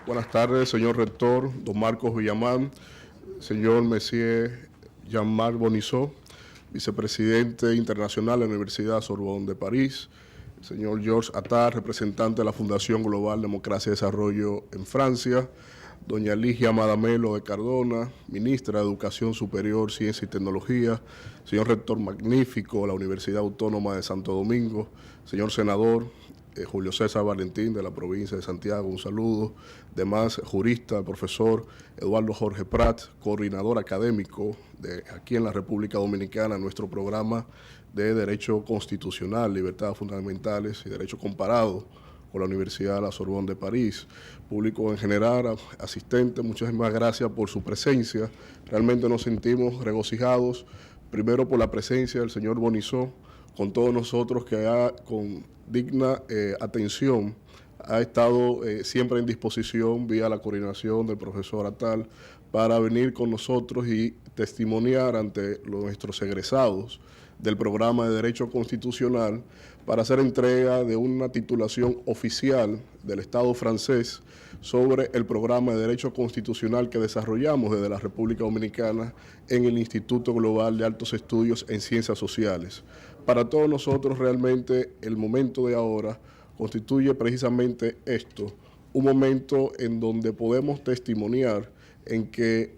Buenas tardes, señor rector, don Marcos Villamán, señor Monsieur Jean-Marc Bonissot, vicepresidente internacional de la Universidad Sorbonne de París, señor Georges Attard, representante de la Fundación Global Democracia y Desarrollo en Francia, doña Ligia Madamelo de Cardona, ministra de Educación Superior, Ciencia y Tecnología, señor rector magnífico de la Universidad Autónoma de Santo Domingo, señor senador Julio César Valentín de la provincia de Santiago, un saludo, demás jurista, profesor Eduardo Jorge Prat, coordinador académico de aquí en la República Dominicana, nuestro programa de Derecho Constitucional, Libertades Fundamentales y Derecho Comparado con la Universidad de la Sorbonne de París, público en general, asistente, muchísimas gracias por su presencia. Realmente nos sentimos regocijados, primero por la presencia del señor Bonissot, con todos nosotros que con digna atención ha estado siempre en disposición vía la coordinación del profesor Attard para venir con nosotros y testimoniar ante nuestros egresados del programa de Derecho Constitucional para hacer entrega de una titulación oficial del Estado francés sobre el programa de Derecho Constitucional que desarrollamos desde la República Dominicana en el Instituto Global de Altos Estudios en Ciencias Sociales. Para todos nosotros realmente el momento de ahora constituye precisamente esto, un momento en donde podemos testimoniar en que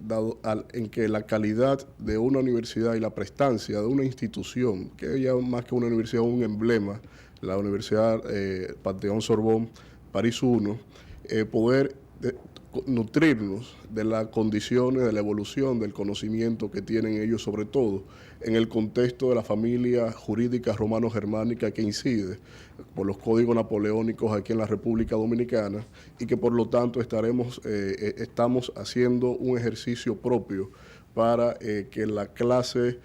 la calidad de una universidad y la prestancia de una institución, que ya más que una universidad, un emblema, la Universidad Panteón Sorbonne, París I, poder nutrirnos de las condiciones, de la evolución del conocimiento que tienen ellos, sobre todo en el contexto de la familia jurídica romano-germánica que incide por los códigos napoleónicos aquí en la República Dominicana y que por lo tanto estamos haciendo un ejercicio propio para que la clase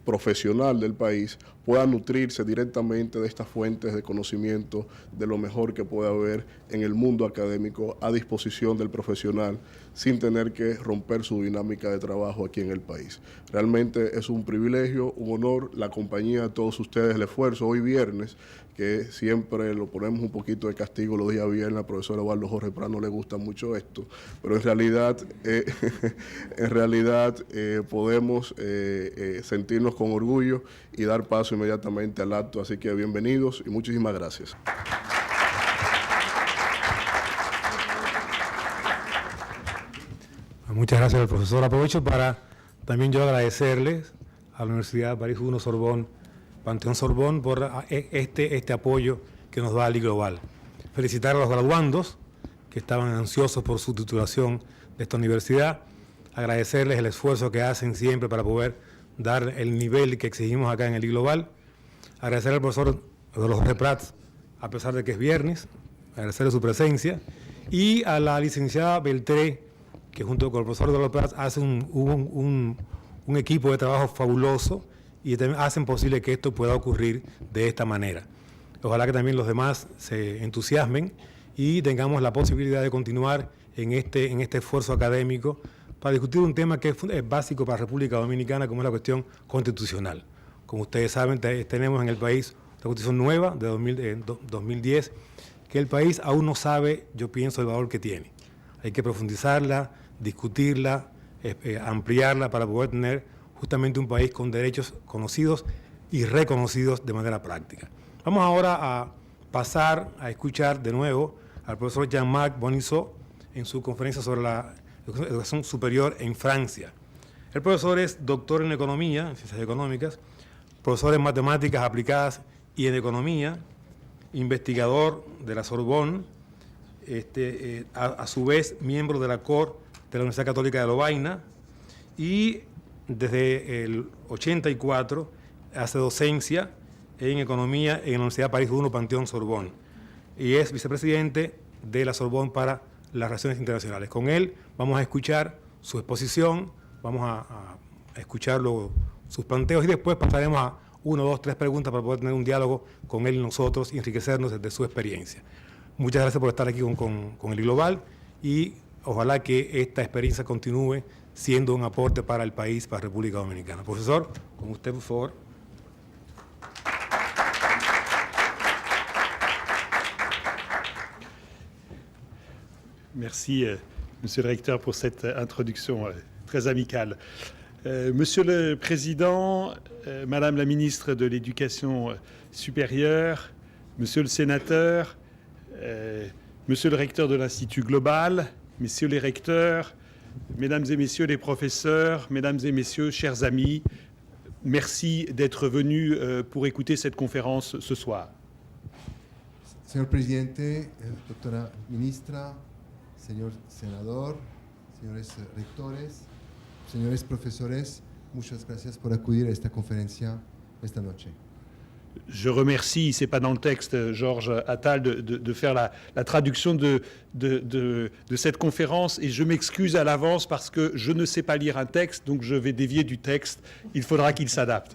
profesional del país pueda nutrirse directamente de estas fuentes de conocimiento, de lo mejor que pueda haber en el mundo académico a disposición del profesional, sin tener que romper su dinámica de trabajo aquí en el país. Realmente es un privilegio, un honor, la compañía de todos ustedes, el esfuerzo hoy viernes, que siempre lo ponemos un poquito de castigo los días viernes, al profesor Eduardo Jorge Prat no le gusta mucho esto, pero en realidad podemos sentirnos con orgullo y dar paso inmediatamente al acto, así que bienvenidos y muchísimas gracias. Muchas gracias al profesor. Aprovecho para también yo agradecerles a la Universidad París I Sorbonne, Panteón Sorbonne, por este apoyo que nos da Ali Global. Felicitar a los graduandos que estaban ansiosos por su titulación de esta universidad, agradecerles el esfuerzo que hacen siempre para poder dar el nivel que exigimos acá en el Global, agradecer al profesor Jorge Prat, a pesar de que es viernes, agradecerle su presencia, y a la licenciada Beltré, que junto con el profesor de los Prat hace un equipo de trabajo fabuloso y hacen posible que esto pueda ocurrir de esta manera. Ojalá que también los demás se entusiasmen y tengamos la posibilidad de continuar en este esfuerzo académico para discutir un tema que es básico para la República Dominicana, como es la cuestión constitucional. Como ustedes saben, tenemos en el país una constitución nueva de 2010, que el país aún no sabe, yo pienso, el valor que tiene. Hay que profundizarla, discutirla, ampliarla para poder tener justamente un país con derechos conocidos y reconocidos de manera práctica. Vamos ahora a pasar a escuchar de nuevo al profesor Jean-Marc Bonissot en su conferencia sobre la educación superior en Francia. El profesor es doctor en economía, en ciencias económicas, profesor en matemáticas aplicadas y en economía, investigador de la Sorbonne, a su vez miembro de la COR de la Universidad Católica de Lovaina, y desde el 84 hace docencia en economía en la Universidad París I Panteón Sorbonne y es vicepresidente de la Sorbonne para las Relaciones Internacionales. Con él vamos a escuchar su exposición, vamos a escuchar sus planteos y después pasaremos a 1, 2, 3 preguntas para poder tener un diálogo con él y nosotros y enriquecernos desde su experiencia. Muchas gracias por estar aquí con el Global y ojalá que esta experiencia continúe siendo un aporte para el país, para la República Dominicana. Profesor, con usted, por favor. Merci, Monsieur le Recteur, pour cette introduction très amicale. Monsieur le Président, Madame la Ministre de l'Éducation supérieure, Monsieur le Sénateur, Monsieur le Recteur de l'Institut Global, Messieurs les recteurs, Mesdames et Messieurs les professeurs, Mesdames et Messieurs, chers amis, merci d'être venus pour écouter cette conférence ce soir. Señor Presidente, doctora Ministra, señor Senador, señores rectores, señores profesores, muchas gracias por acudir a esta conferencia esta noche. Je remercie, c'est pas dans le texte, Georges Attal, de faire la traduction de cette conférence, et je m'excuse à l'avance parce que je ne sais pas lire un texte, donc je vais dévier du texte. Il faudra qu'il s'adapte.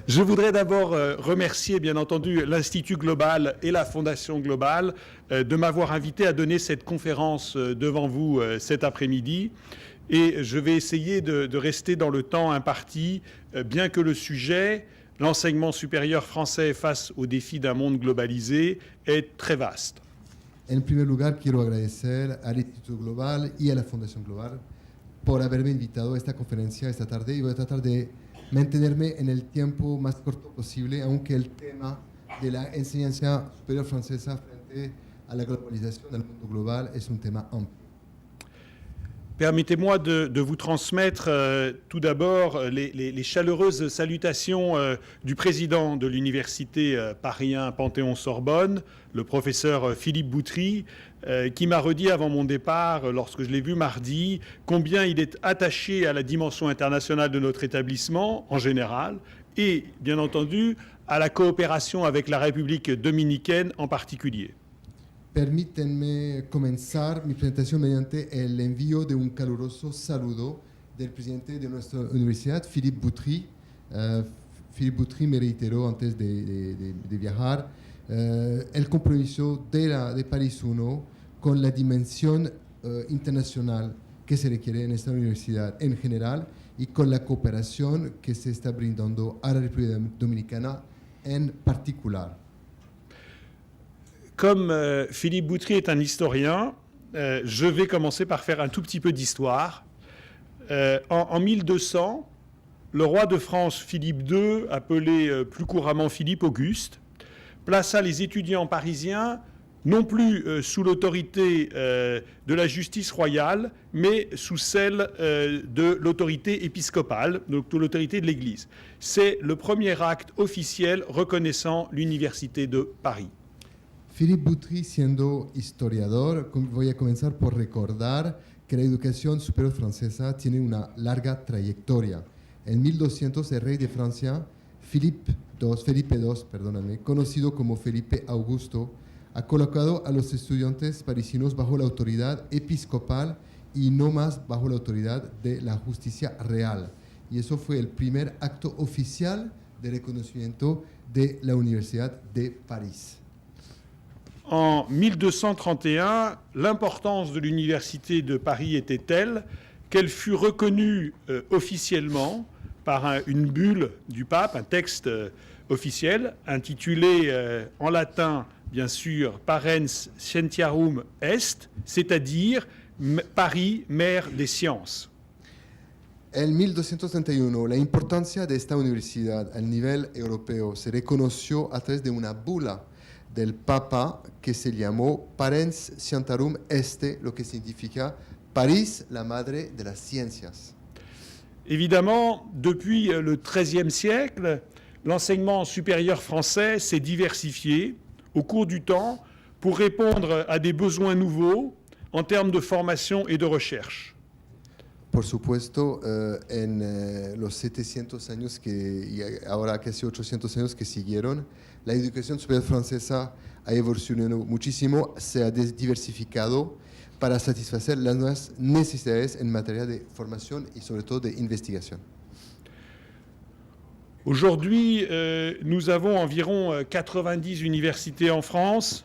Je voudrais d'abord remercier, bien entendu, l'Institut Global et la Fondation Global de m'avoir invité à donner cette conférence devant vous cet après-midi. Et je vais essayer de rester dans le temps imparti, bien que le sujet, l'enseignement supérieur français face aux défis d'un monde globalisé, est très vaste. En primer lugar, quiero agradecer al Instituto Global y a la Fundación Global por haberme invitado a esta conferencia esta tarde, y voy a tratar de mantenerme en el tiempo más corto posible, aunque el tema de la enseñanza superior francesa frente a la globalización del mundo global es un tema amplio. Permettez-moi de vous transmettre tout d'abord les chaleureuses salutations du président de l'université Paris 1 Panthéon-Sorbonne, le professeur Philippe Boutry, qui m'a redit avant mon départ, lorsque je l'ai vu mardi, combien il est attaché à la dimension internationale de notre établissement en général et, bien entendu, à la coopération avec la République dominicaine en particulier. Permítanme comenzar mi presentación mediante el envío de un caluroso saludo del presidente de nuestra universidad, Philippe Boutry. Philippe Boutry me reiteró antes de viajar el compromiso de París 1 con la dimensión internacional que se requiere en esta universidad en general y con la cooperación que se está brindando a la República Dominicana en particular. Comme Philippe Boutry est un historien, je vais commencer par faire un tout petit peu d'histoire. En 1200, le roi de France Philippe II, appelé plus couramment Philippe Auguste, plaça les étudiants parisiens non plus sous l'autorité de la justice royale, mais sous celle de l'autorité épiscopale, donc de l'autorité de l'Église. C'est le premier acte officiel reconnaissant l'université de Paris. Philippe Boutry, siendo historiador, voy a comenzar por recordar que la educación superior francesa tiene una larga trayectoria. En 1200, el rey de Francia, Felipe II, conocido como Felipe Augusto, ha colocado a los estudiantes parisinos bajo la autoridad episcopal y no más bajo la autoridad de la justicia real. Y eso fue el primer acto oficial de reconocimiento de la Universidad de París. En 1231, l'importance de l'université de Paris était telle qu'elle fut reconnue officiellement par une bulle du pape, un texte officiel intitulé en latin, bien sûr, Parens Scientiarum Est, c'est-à-dire Paris, mère des sciences. En 1231, la importancia de esta universidad a nivel europeo se reconoció a través de una bula del Papa que se llamó Parens Scientiarum Est, lo que significa París, la madre de las ciencias. Évidemment, depuis le XIIIe siècle, l'enseignement supérieur français s'est diversifié au cours du temps pour répondre à des besoins nouveaux en termes de formation et de recherche. Por supuesto, en los 700 años y ahora casi 800 años que siguieron, la educación superior francesa ha evolucionado muchísimo, se ha diversificado para satisfacer las nuevas necesidades en materia de formación y sobre todo de investigación. Aujourd'hui, nous avons environ 90 universités en France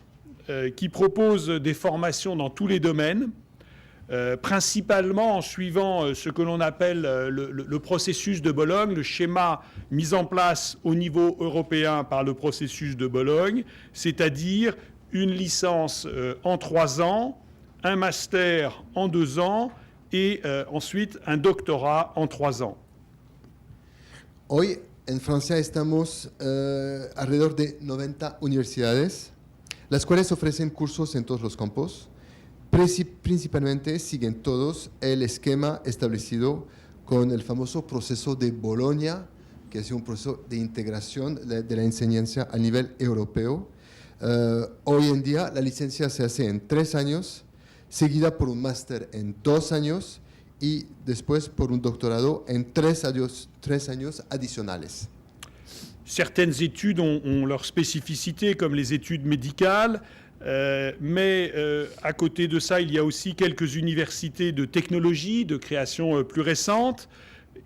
qui proposent des formations dans tous les domaines, principalement en suivant ce que l'on appelle le processus de Bologne, le schéma mis en place au niveau européen par le processus de Bologne, c'est-à-dire une licence en 3 ans, un master en 2 ans et ensuite un doctorat en 3 ans. Hoy en Francia estamos alrededor de 90 universidades, las cuales ofrecen cursos en todos los campos. Principalmente siguen todos el esquema establecido con el famoso proceso de Bolonia, que es un proceso de integración de la enseñanza a nivel europeo. Hoy en día la licencia se hace en 3 años, seguida por un máster en 2 años y después por un doctorado en 3 años adicionales. Certaines études ont leur spécificité, comme les études médicales, mais à côté de ça, il y a aussi quelques universités de technologie, de création plus récente.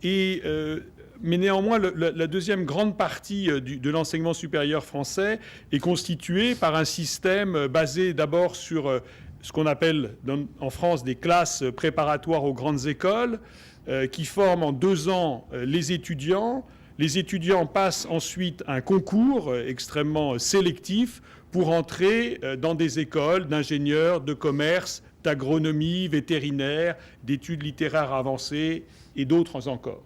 Mais néanmoins, la deuxième grande partie de l'enseignement supérieur français est constituée par un système basé d'abord sur ce qu'on appelle en France des classes préparatoires aux grandes écoles, qui forment en 2 ans les étudiants. Les étudiants passent ensuite un concours extrêmement sélectif pour entrer dans des écoles d'ingénieurs, de commerce, d'agronomie, vétérinaire, d'études littéraires avancées et d'autres encore.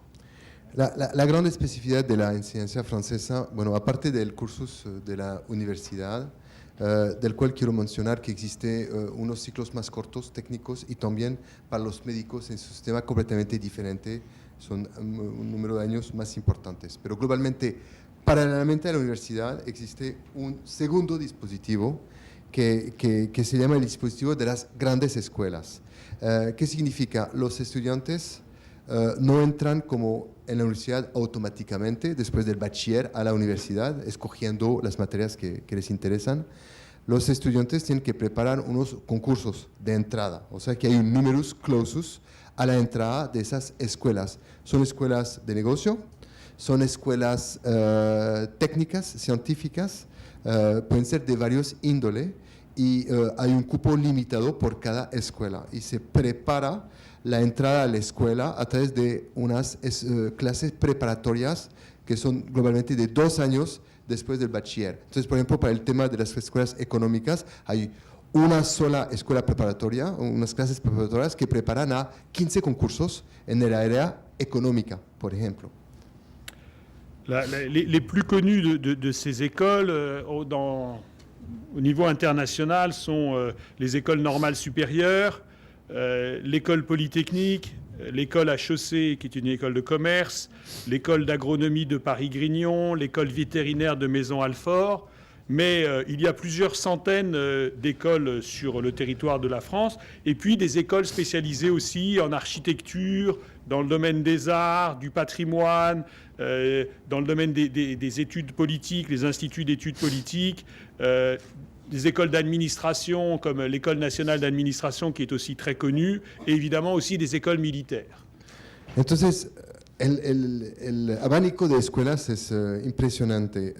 La gran especificidad de la enseñanza francesa, bueno, aparte del cursus de la universidad, del cual quiero mencionar que existe unos ciclos más cortos, técnicos, y también para los médicos en su sistema completamente diferente, son un número de años más importantes. Pero globalmente, paralelamente a la universidad, existe un segundo dispositivo que se llama el dispositivo de las grandes escuelas. ¿Qué significa? Los estudiantes no entran como en la universidad automáticamente después del bachiller a la universidad, escogiendo las materias que les interesan. Los estudiantes tienen que preparar unos concursos de entrada, o sea que hay un numerus clausus a la entrada de esas escuelas. Son escuelas de negocio, son escuelas técnicas, científicas, pueden ser de varios índole y hay un cupo limitado por cada escuela y se prepara la entrada a la escuela a través de unas clases preparatorias que son globalmente de 2 años después del bachiller. Entonces, por ejemplo, para el tema de las escuelas económicas, hay una sola escuela preparatoria, unas clases preparatorias que preparan a 15 concursos en el área económica, por ejemplo. Les plus connus de ces écoles au niveau international sont les écoles normales supérieures, l'école polytechnique, l'école HEC, qui est une école de commerce, l'école d'agronomie de Paris-Grignon, l'école vétérinaire de Maison-Alfort. Mais il y a plusieurs centaines d'écoles sur le territoire de la France, et puis des écoles spécialisées aussi en architecture, dans le domaine des arts, du patrimoine, dans le domaine des études politiques, les instituts d'études politiques, des écoles d'administration comme l'École nationale d'administration qui est aussi très connue, et évidemment aussi des écoles militaires. Entonces, el abanico de escuelas es impresionante.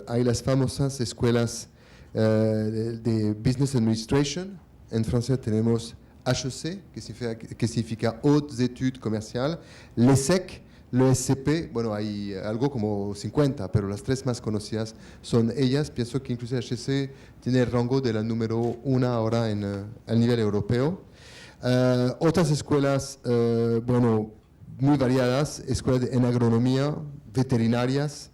Hay las famosas escuelas de Business Administration. En Francia tenemos HEC, que significa Hautes Études Commerciales, l'ESSEC, l'ESCP, bueno, hay algo como 50, pero las 3 más conocidas son ellas. Pienso que incluso HEC tiene el rango de la número 1 ahora a nivel europeo. Otras escuelas, bueno, muy variadas, escuelas en agronomía, veterinarias,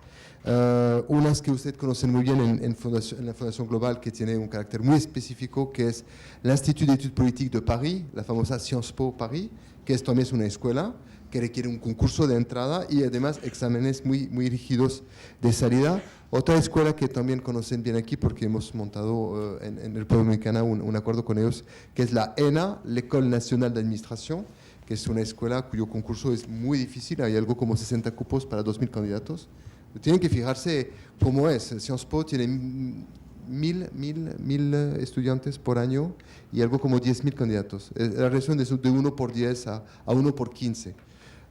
unas que usted conoce muy bien en la Fundación Global, que tiene un carácter muy específico, que es l'Institut d'études politiques de Paris, la famosa Sciences Po Paris, que también es una escuela que requiere un concurso de entrada y además exámenes muy, muy rígidos de salida. Otra escuela que también conocen bien aquí, porque hemos montado en República Dominicana un acuerdo con ellos, que es la ENA, l'École nationale d'administration, que es una escuela cuyo concurso es muy difícil, hay algo como 60 cupos para 2.000 candidatos. Tienen que fijarse cómo es. Sciences Po tiene 1.000 estudiantes por año y algo como 10.000 candidatos. La relación de 1 por 10 a 1 por 15.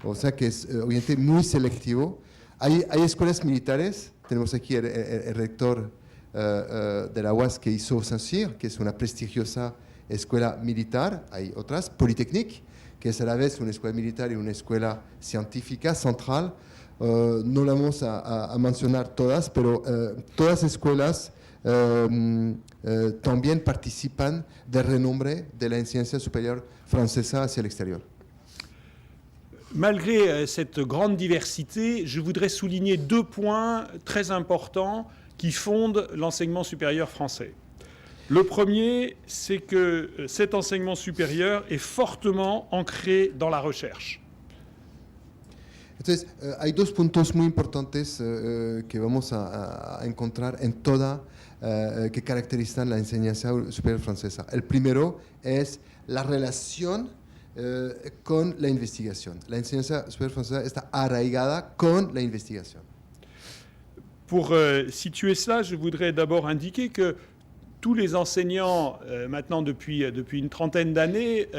O sea que es obviamente muy selectivo. Hay escuelas militares. Tenemos aquí el rector de la UAS que hizo Saint-Cyr, que es una prestigiosa escuela militar. Hay otras, Polytechnique, que es a la vez una escuela militar y una escuela científica central. No la vamos a mencionar todas, pero todas escuelas también participan del renombre de la enseñanza superior francesa hacia el exterior. Malgré cette grande diversité, je voudrais souligner 2 points très importants qui fondent l'enseignement supérieur français. Le premier, c'est que cet enseignement supérieur est fortement ancré dans la recherche. Entonces, hay 2 puntos muy importantes que vamos a encontrar en toda, que caracterizan la enseñanza superior francesa. El primero es la relación con la investigación. La enseñanza superior francesa está arraigada con la investigación. Pour situer cela, je voudrais d'abord indiquer que tous les enseignants, maintenant depuis une trentaine d'années,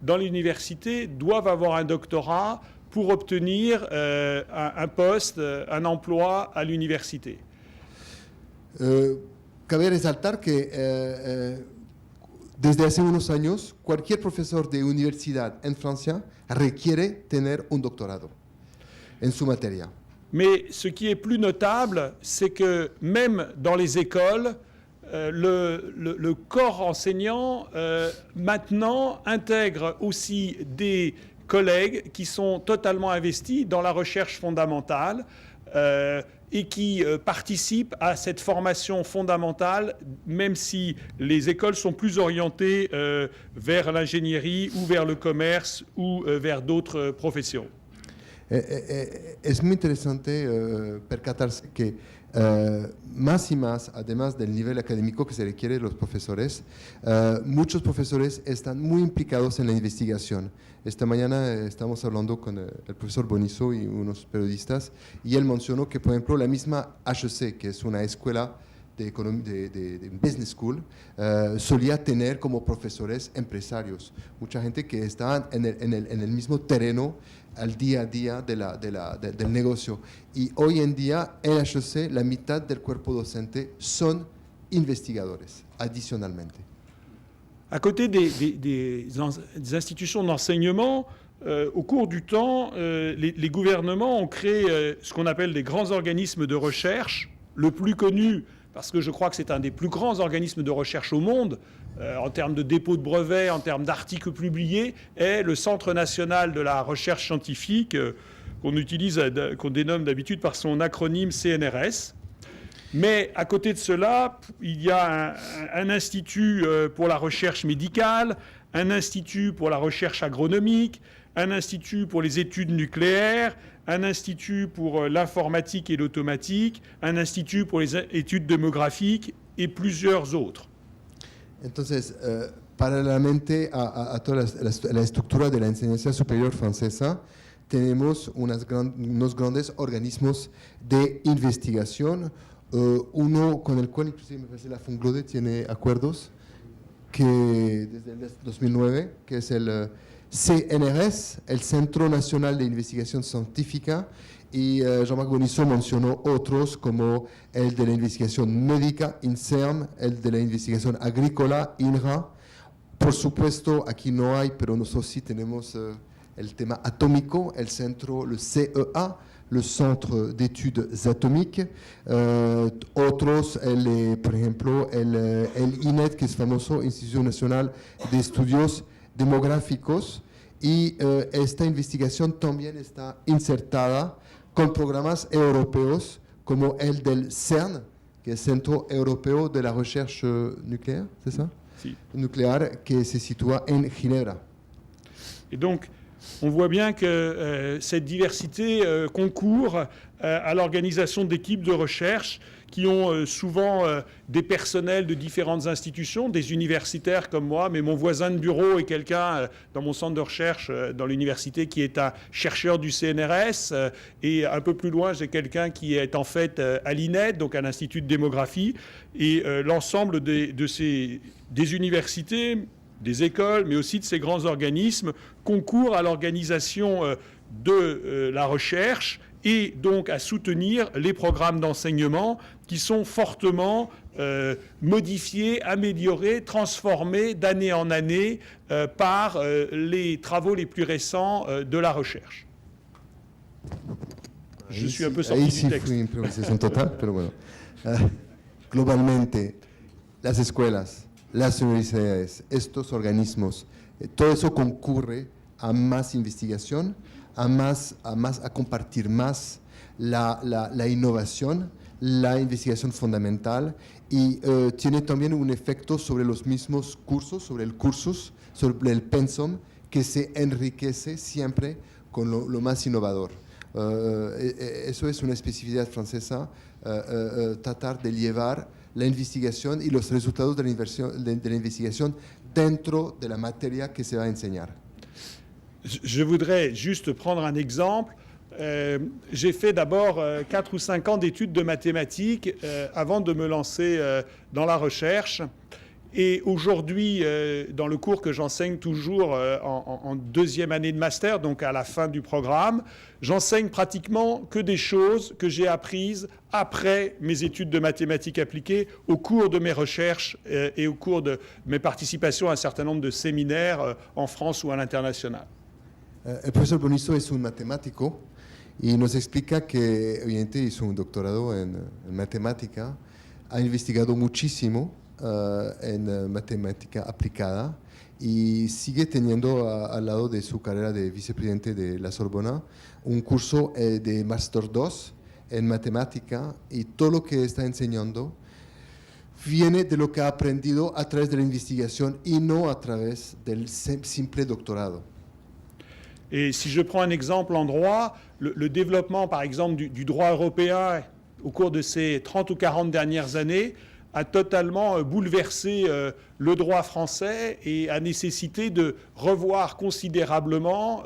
dans l'université, doivent avoir un doctorat pour obtenir un poste, un emploi à l'université. Cabe resaltar que desde hace unos años, cualquier profesor de universidad en Francia requiere tener un doctorado en su materia. Mais ce qui est plus notable, c'est que même dans les écoles, le corps enseignant maintenant intègre aussi des collègues qui sont totalement investis dans la recherche fondamentale et qui participent à cette formation fondamentale, même si les écoles sont plus orientées vers l'ingénierie ou vers le commerce ou vers d'autres professions. Es muy interesante percatarse que más y más, además del nivel académico que se requiere de los profesores, muchos profesores están muy implicados en la investigación. Esta mañana estamos hablando con el profesor Bonizo y unos periodistas, y él mencionó que, por ejemplo, la misma HEC, que es una escuela de business school, solía tener como profesores empresarios, mucha gente que estaba en el mismo terreno al día a día del negocio. Y hoy en día en HEC la mitad del cuerpo docente son investigadores, adicionalmente. À côté des institutions d'enseignement, au cours du temps, les gouvernements ont créé ce qu'on appelle des grands organismes de recherche. Le plus connu, parce que je crois que c'est un des plus grands organismes de recherche au monde, en termes de dépôt de brevets, en termes d'articles publiés, est le Centre national de la recherche scientifique, qu'on dénomme d'habitude par son acronyme CNRS. Mais à côté de cela, il y a un institut pour la recherche médicale, un institut pour la recherche agronomique, un institut pour les études nucléaires, un institut pour l'informatique et l'automatique, un institut pour les études démographiques et plusieurs autres. Entonces, paralelamente a toda la estructura de la enseñanza superior francesa, tenemos unos grandes organismos de investigación, uno con el cual inclusive me parece la Funglode tiene acuerdos, que desde el 2009, que es el CNRS, el Centro Nacional de Investigación Científica, y Jean-Marc Bonizo mencionó otros como el de la investigación médica, INSERM, el de la investigación agrícola, INRA. Por supuesto, aquí no hay, pero nosotros sí tenemos el tema atómico, el centro, le CEA, le Centre d'études atomiques. Otros, por ejemplo, el INED, que es famoso, Instituto Nacional de Estudios Demográficos, y esta investigación también está insertada con programas europeos como el del CERN, que es Centro Europeo de la Recherche Nucléaire, ¿c'est ça? Sí. Nucléaire, que se sitúa en Ginebra. Et donc, on voit bien que cette diversité concourt à l'organisation d'équipes de recherche qui ont souvent des personnels de différentes institutions, des universitaires comme moi, mais mon voisin de bureau est quelqu'un dans mon centre de recherche dans l'université qui est un chercheur du CNRS, et un peu plus loin, j'ai quelqu'un qui est en fait à l'INED, donc à l'Institut de démographie, et l'ensemble des universités, des écoles, mais aussi de ces grands organismes, concourent à l'organisation de la recherche et donc à soutenir les programmes d'enseignement qui sont fortement modifiés, améliorés, transformés d'année en année par les travaux les plus récents de la recherche. Je suis un peu sorti du texte. Fue improvisación total, pero bueno. globalmente, las escuelas, las universidades, estos organismos, todo eso concurre a más investigación, a compartir más la innovación, la investigación fundamental, y tiene también un efecto sobre los mismos cursos, sobre el pensum, que se enriquece siempre con lo más innovador. Eso es una especificidad francesa, tratar de llevar la investigación y los resultados de la investigación dentro de la materia que se va a enseñar. Je voudrais juste prendre un exemple. J'ai fait d'abord 4 ou 5 ans d'études de mathématiques avant de me lancer dans la recherche. Et aujourd'hui, dans le cours que j'enseigne toujours en deuxième année de master, donc à la fin du programme, j'enseigne pratiquement que des choses que j'ai apprises après mes études de mathématiques appliquées, au cours de mes recherches et au cours de mes participations à un certain nombre de séminaires en France ou à l'international. El profesor Bonizo es un matemático y nos explica que obviamente hizo un doctorado en matemática, ha investigado muchísimo en matemática aplicada y sigue teniendo al lado de su carrera de vicepresidente de la Sorbona un curso de Master 2 en matemática, y todo lo que está enseñando viene de lo que ha aprendido a través de la investigación y no a través del simple doctorado. Et si je prends un exemple en droit, le développement par exemple du droit européen au cours de ces 30 ou 40 dernières années a totalement bouleversé le droit français et a nécessité de revoir considérablement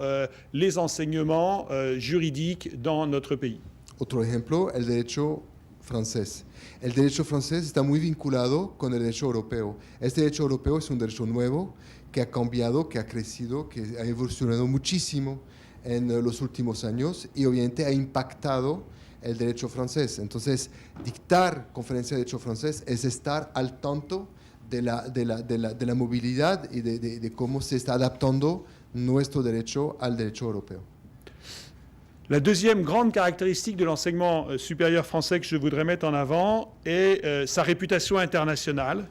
les enseignements juridiques dans notre pays. Otro ejemplo, el derecho francés. El derecho francés está muy vinculado con el derecho europeo. Este derecho europeo es un derecho nuevo que ha cambiado, que ha crecido, que ha evolucionado muchísimo en los últimos años y obviamente ha impactado el derecho francés. Entonces, dictar conferencia de derecho francés es estar al tanto de la movilidad y de cómo se está adaptando nuestro derecho al derecho europeo. La deuxième grande caractéristique de l'enseignement supérieur français que je voudrais mettre en avant est sa réputation internationale,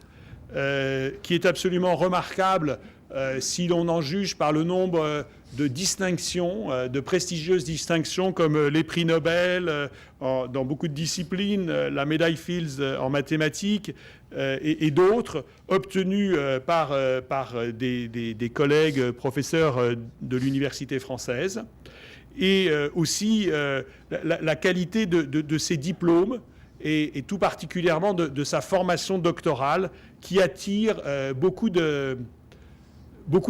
qui est absolument remarquable si l'on en juge par le nombre de distinctions, de prestigieuses distinctions comme les prix Nobel dans beaucoup de disciplines, la médaille Fields en mathématiques et d'autres obtenus par des collègues professeurs de l'université française. Et aussi la qualité de ses diplômes et tout particulièrement de sa formation doctorale qui attire beaucoup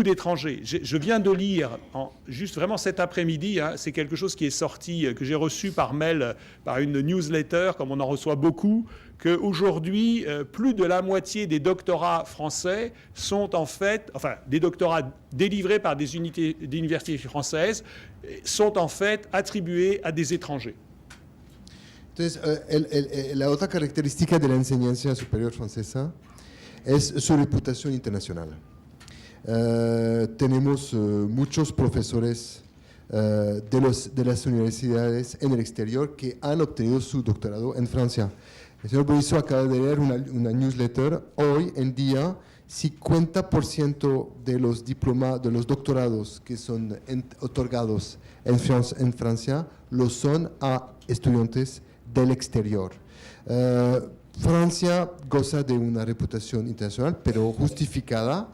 d'étrangers. Je viens de lire, juste vraiment cet après-midi, c'est quelque chose qui est sorti, que j'ai reçu par mail, par une newsletter, comme on en reçoit beaucoup, qu'aujourd'hui, plus de la moitié des doctorats français sont en fait, enfin, des doctorats délivrés par des universités françaises, sont en fait attribués à des étrangers. Entonces, la otra característica de la enseñanza superior francesa es su reputación internacional. Tenemos muchos profesores de las universidades en el exterior que han obtenido su doctorado en Francia. El señor Bonizo acaba de leer una newsletter. Hoy en día, 50% de los doctorados que son otorgados en Francia lo son a estudiantes del exterior. Francia goza de una reputación internacional, pero justificada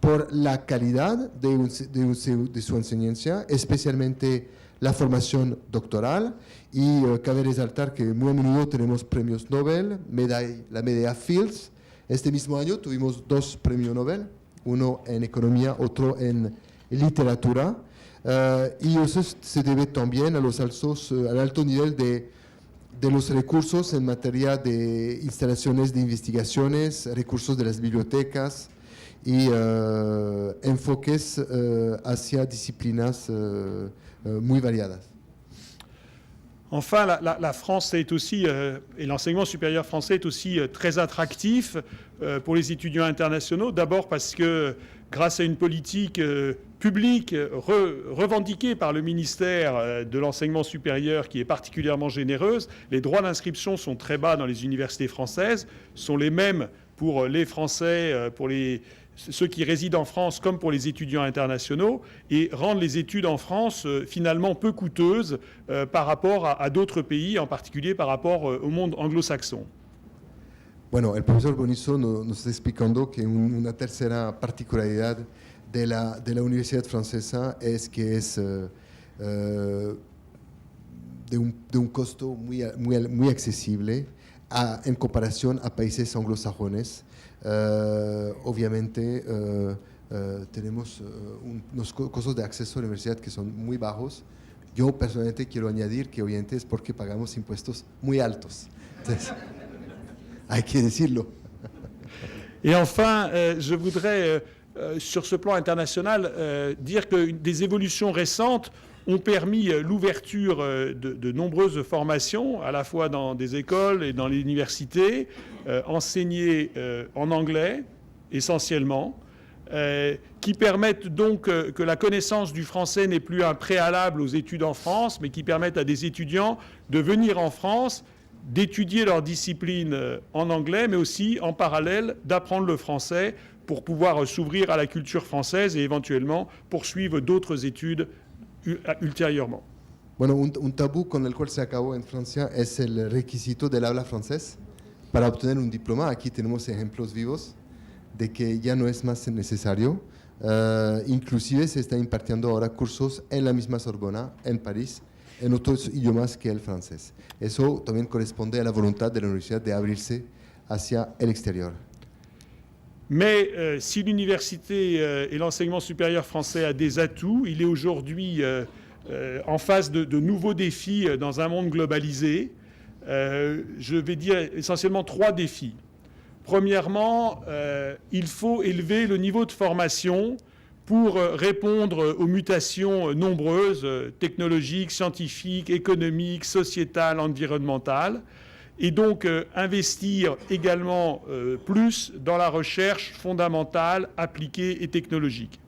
por la calidad de su enseñanza, especialmente la formación doctoral, y cabe resaltar que muy a menudo tenemos premios Nobel, la medalla Fields. Este mismo año tuvimos 2 premios Nobel, uno en economía, otro en literatura, y eso se debe también al alto nivel de los recursos en materia de instalaciones de investigaciones, recursos de las bibliotecas y enfoques hacia disciplinas muy variadas. Enfin, la France est aussi, et l'enseignement supérieur français est aussi très attractif pour les étudiants internationaux. D'abord parce que grâce à une politique public revendiqué par le ministère de l'Enseignement supérieur qui est particulièrement généreuse. Les droits d'inscription sont très bas dans les universités françaises, sont les mêmes pour les Français, pour ceux qui résident en France comme pour les étudiants internationaux, et rendent les études en France finalement peu coûteuses par rapport à d'autres pays, en particulier par rapport au monde anglo-saxon. Bueno, el profesor Bonizo nos está explicando que una tercera particularidad de la universidad francesa es que es de un costo muy accesible en comparación a países anglosajones. Obviamente tenemos unos costos de acceso a la universidad que son muy bajos. Yo personalmente quiero añadir que obviamente es porque pagamos impuestos muy altos. Entonces, hay que decirlo. Et enfin, je voudrais, sur ce plan international, dire que des évolutions récentes ont permis l'ouverture de nombreuses formations, à la fois dans des écoles et dans les universités, enseignées en anglais essentiellement, qui permettent donc que la connaissance du français n'est plus un préalable aux études en France, mais qui permettent à des étudiants de venir en France, d'étudier leur discipline en anglais, mais aussi en parallèle d'apprendre le français pour pouvoir s'ouvrir à la culture française et éventuellement poursuivre d'autres études ultérieurement. Bueno, un tabú con el cual se acabó en Francia es el requisito del habla francés para obtener un diploma. Aquí tenemos ejemplos vivos de que ya no es más necesario. Inclusive se está impartiendo ahora cursos en la misma Sorbona, en París, en otros idiomas que el francés. Eso también corresponde a la voluntad de la universidad de abrirse hacia el exterior. Mais si l'université et l'enseignement supérieur français a des atouts, il est aujourd'hui en face de nouveaux défis dans un monde globalisé. Je vais dire essentiellement 3 défis. Premièrement, il faut élever le niveau de formation pour répondre aux mutations nombreuses, technologiques, scientifiques, économiques, sociétales, environnementales, et donc investir également plus dans la recherche fondamentale, appliquée et technologique.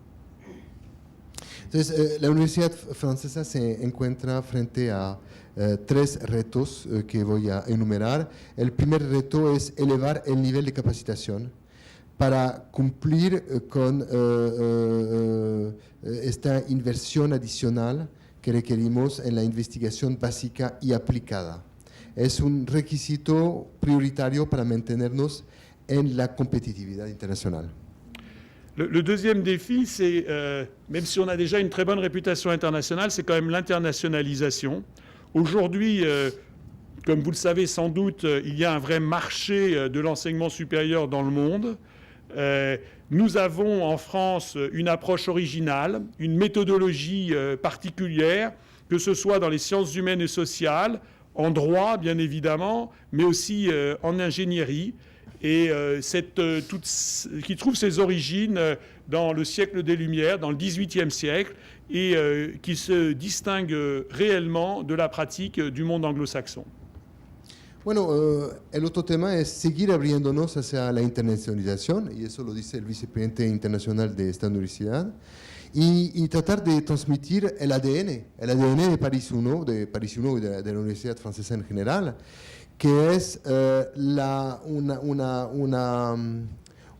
Entonces, la Universidad Francesa se encuentra frente a 3 retos que voy a enumerar. El primer reto es elevar el nivel de capacitación para cumplir con esta inversión adicional que requerimos en la investigación básica y aplicada. Es un requisito prioritario para mantenernos en la competitividad internacional. Le deuxième défi, c'est, même si on a déjà une très bonne réputation internationale, c'est quand même l'internationalisation. Aujourd'hui, comme vous le savez sans doute, il y a un vrai marché de l'enseignement supérieur dans le monde. Nous avons en France une approche originale, une méthodologie particulière, que ce soit dans les sciences humaines et sociales, en droit bien évidemment, mais aussi en ingénierie, et qui trouve ses origines dans le siècle des Lumières, dans le XVIIIe siècle, et qui se distingue réellement de la pratique du monde anglo-saxon. Bueno, el otro tema es seguir abriéndonos hacia la internacionalización, y eso lo dice el vicepresidente internacional de esta universidad, y tratar de transmitir el ADN de París I, y de la Universidad Francesa en general, que es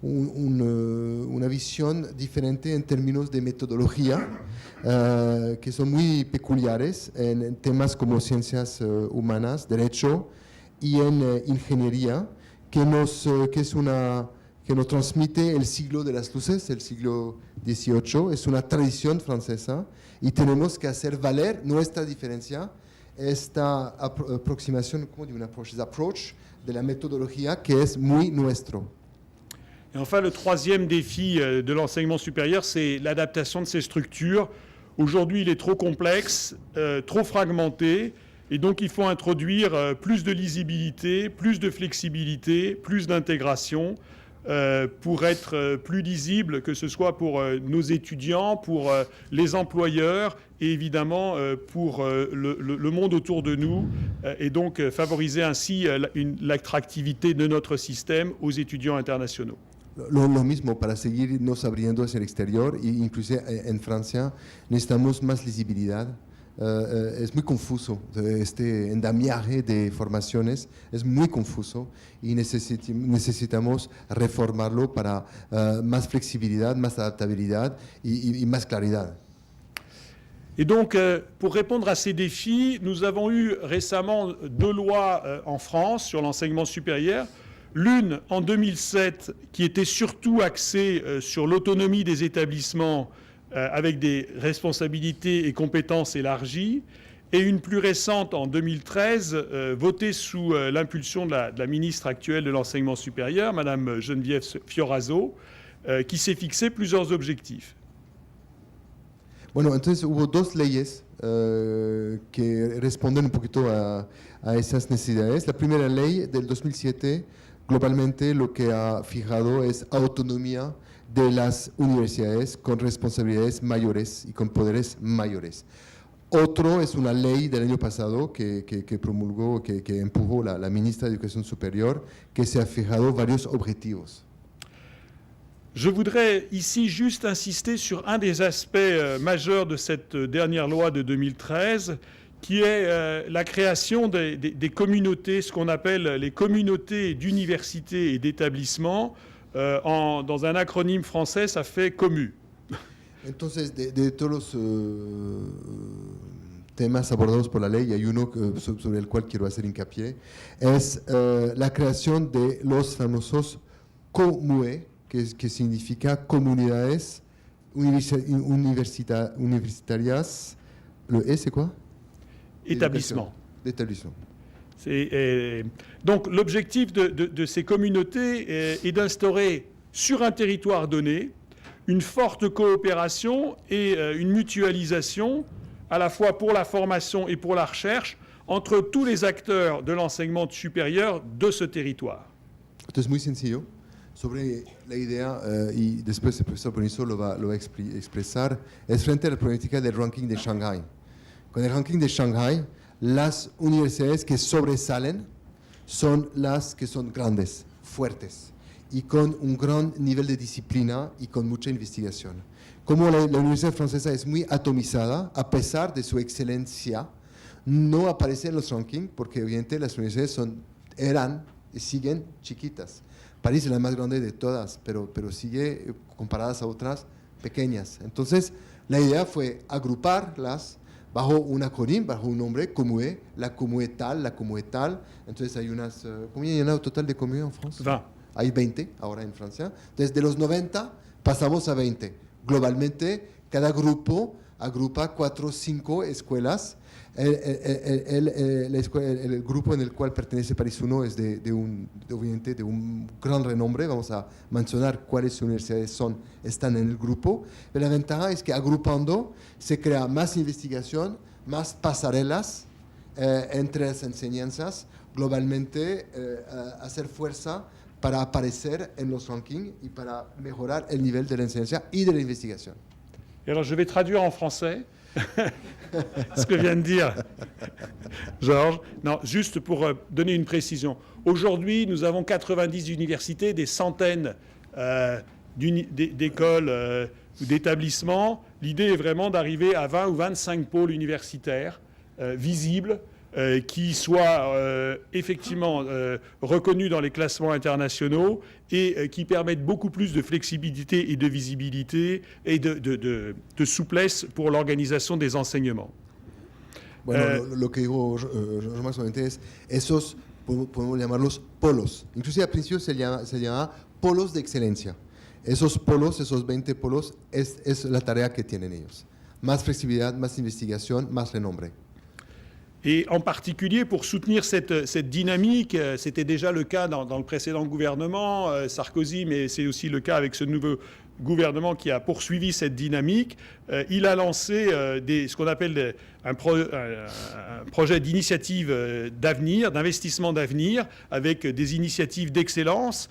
una visión diferente en términos de metodología, que son muy peculiares en temas como ciencias humanas, derecho y en ingeniería, que nos transmite el siglo de las luces, el siglo XVIII. Es una tradición francesa y tenemos que hacer valer nuestra diferencia, esta aproximación, ¿cómo digo? Approach de la metodología que es muy nuestro. Et enfin, le troisième défi de l'enseignement supérieur, c'est l'adaptation de ces structures. Aujourd'hui, il est trop complexe, trop fragmenté, et donc il faut introduire plus de lisibilité, plus de flexibilité, plus d'intégration pour être plus lisible, que ce soit pour nos étudiants, pour les employeurs et évidemment pour le monde autour de nous, et donc favoriser ainsi l'attractivité de notre système aux étudiants internationaux. lo mismo, para seguirnos abriendo hacia el exterior, e inclusive en Francia necesitamos más lisibilidad. Es muy confuso, este endamiaje de formaciones es muy confuso y necesitamos reformarlo para más flexibilidad, más adaptabilidad y más claridad. Et donc, pour répondre à ces défis, nous avons eu récemment 2 lois en France sur l'enseignement supérieur. L'une en 2007 qui était surtout axée sur l'autonomie des établissements avec des responsabilités et compétences élargies, et une plus récente en 2013 votée sous l'impulsion de la ministre actuelle de l'enseignement supérieur, Madame Geneviève Fioraso, qui s'est fixé plusieurs objectifs. Bueno, entonces hubo 2 leyes que responden un poquito a esas necesidades. La primera ley del 2007 globalmente lo que ha fijado es autonomía de las universidades con responsabilidades mayores y con poderes mayores. Otro es una ley del año pasado que promulgó, que empujó la ministra de Educación Superior, que se ha fijado varios objetivos. Je voudrais ici juste insister sur un des aspects majeurs de cette dernière loi de 2013, qui est la création des communautés, ce qu'on appelle les communautés d'universités et d'établissements. Dans un acronyme français, ça fait COMU. Entonces, de todos los temas abordados por la ley, hay uno sobre el cual quiero hacer hincapié, es la creación de los famosos COMUE, que significa comunidades universitarias. ¿Le E, c'est quoi? Établissement. D'établissement. Donc l'objectif de ces communautés est d'instaurer sur un territoire donné une forte coopération et une mutualisation à la fois pour la formation et pour la recherche entre tous les acteurs de l'enseignement supérieur de ce territoire. Esto es muy sencillo. Sobre la idea, y después el profesor Bonizo lo va a expresar, es frente a la problemática del ranking de Shanghái. Con el ranking de Shanghái, las universidades que sobresalen son las que son grandes, fuertes y con un gran nivel de disciplina y con mucha investigación. Como la Universidad Francesa es muy atomizada, a pesar de su excelencia, no aparece en los rankings porque evidentemente las universidades eran y siguen chiquitas. París es la más grande de todas, pero sigue comparadas a otras pequeñas. Entonces, la idea fue agruparlas bajo un acrónimo, bajo un nombre, COMUE, la COMUE tal, la COMUE tal. Entonces hay unas... ¿Cómo hay un total de COMUE en Francia? 20. Hay 20 ahora en Francia. Desde los 90 pasamos a 20. Globalmente, cada grupo agrupa 4 o 5 escuelas. El grupo en el cual pertenece París 1 es obviamente de un gran renombre. Vamos a mencionar cuáles universidades están en el grupo. Pero la ventaja es que agrupando se crea más investigación, más pasarelas entre las enseñanzas, globalmente hacer fuerza para aparecer en los rankings y para mejorar el nivel de la enseñanza y de la investigación. Et alors je vais traduire en français ce que vient de dire Georges. Non, juste pour donner une précision. Aujourd'hui, nous avons 90 universités, des centaines d'écoles ou d'établissements. L'idée est vraiment d'arriver à 20 ou 25 pôles universitaires visibles qui soient effectivement reconnus dans les classements internationaux et qui permettent beaucoup plus de flexibilité et de visibilité et de souplesse pour l'organisation des enseignements. Bueno, lo que digo más solamente es esos, podemos llamarlos polos. Inclusive al principio se llama polos de excelencia. Esos polos, esos 20 polos, es la tarea que tienen ellos. Más flexibilidad, más investigación, más renombre. Et en particulier pour soutenir cette dynamique, c'était déjà le cas dans le précédent gouvernement, Sarkozy, mais c'est aussi le cas avec ce nouveau gouvernement qui a poursuivi cette dynamique. Il a lancé ce qu'on appelle un projet d'initiative d'avenir, d'investissement d'avenir, avec des initiatives d'excellence.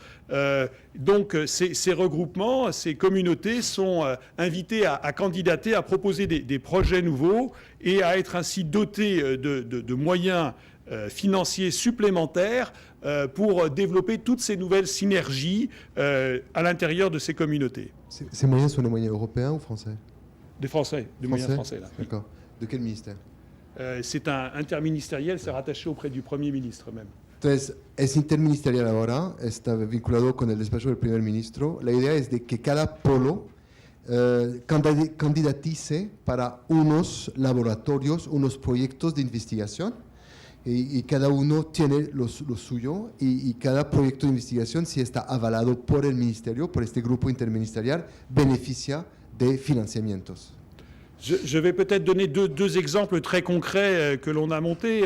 Donc ces regroupements, ces communautés sont invités à candidater, à proposer des projets nouveaux et à être ainsi dotés de moyens financiers supplémentaires pour développer toutes ces nouvelles synergies à l'intérieur de ces communautés. Ces moyens sont des moyens européens ou français? Des Français, des moyens français. Là. D'accord. De quel ministère? C'est un interministériel, c'est rattaché auprès du Premier ministre même. Entonces, es interministerial ahora, está vinculado con el despacho del primer ministro. La idea es de que cada polo candidatice para unos laboratorios, unos proyectos de investigación, y cada uno tiene lo suyo, y cada proyecto de investigación, si está avalado por el ministerio, por este grupo interministerial, beneficia de financiamientos. Je vais peut-être donner deux exemples très concrets que l'on a montés.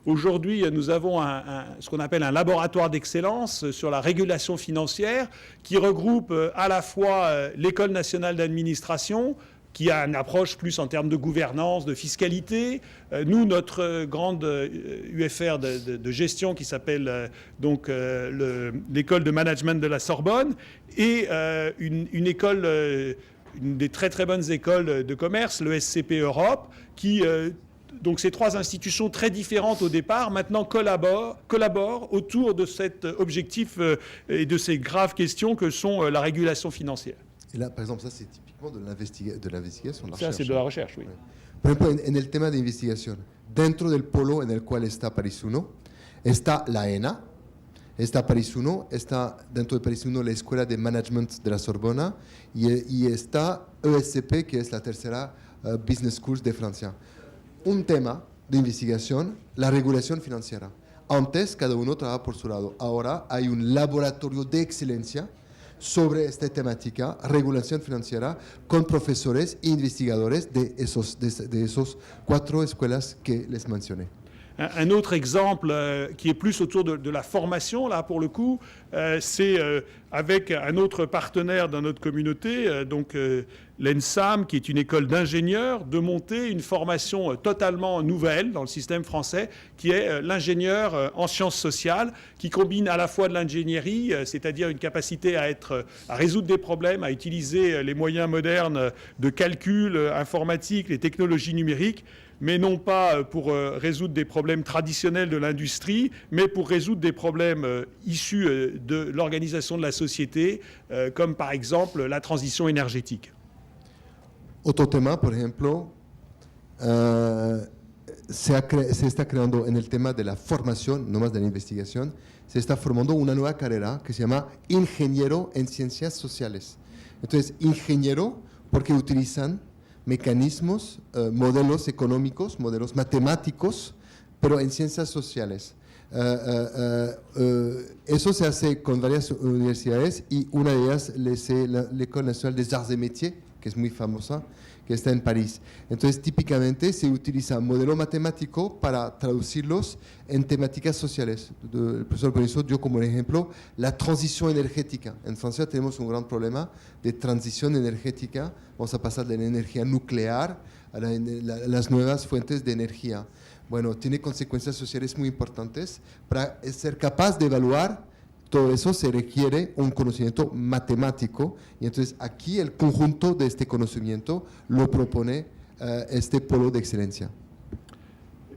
Aujourd'hui, nous avons ce qu'on appelle un laboratoire d'excellence sur la régulation financière qui regroupe à la fois l'École nationale d'administration, qui a une approche plus en termes de gouvernance, de fiscalité. Nous, notre grande UFR de gestion qui s'appelle donc l'école de management de la Sorbonne, et une école... une des très très bonnes écoles de commerce, le SCP Europe, qui, donc ces trois institutions très différentes au départ, maintenant collaborent autour de cet objectif et de ces graves questions que sont la régulation financière. Et là, par exemple, ça c'est typiquement de l'investigation, de la Ça, recherche. c'est de la recherche, oui. Por ejemplo, en el tema de investigación, dentro del polo en el cual está París 1, está la ENA, está París 1, está dentro de París 1 la Escuela de Management de la Sorbona, y está ESCP, que es la tercera Business School de Francia. Un tema de investigación, la regulación financiera. Antes, cada uno trabaja por su lado. Ahora hay un laboratorio de excelencia sobre esta temática, regulación financiera, con profesores e investigadores de esos 4 escuelas que les mencioné. Un autre exemple qui est plus autour de la formation, là, pour le coup, c'est avec un autre partenaire dans notre communauté, donc l'ENSAM, qui est une école d'ingénieurs, de monter une formation totalement nouvelle dans le système français, qui est l'ingénieur en sciences sociales, qui combine à la fois de l'ingénierie, c'est-à-dire une capacité à résoudre des problèmes, à utiliser les moyens modernes de calcul informatique, les technologies numériques, mais non pas pour résoudre des problèmes traditionnels de l'industrie, mais pour résoudre des problèmes issus de l'organisation de la société, comme par exemple la transition énergétique. Otro tema, por ejemplo, se está creando en el tema de la formación, no más de la investigación, se está formando una nueva carrera que se llama ingeniero en ciencias sociales. Entonces, ingeniero porque utilizan mecanismos, modelos económicos, modelos matemáticos, pero en ciencias sociales. Eso se hace con varias universidades, y una de ellas es l'École nationale des arts et métiers, que es muy famosa, que está en París. Entonces, típicamente se utiliza modelo matemático para traducirlos en temáticas sociales. El profesor Bonisso dio como ejemplo la transición energética. En Francia tenemos un gran problema de transición energética. Vamos a pasar de la energía nuclear a las nuevas fuentes de energía. Bueno, tiene consecuencias sociales muy importantes. Para ser capaz de evaluar todo eso se requiere un conocimiento matemático, y entonces aquí el conjunto de este conocimiento lo propone este polo de excelencia.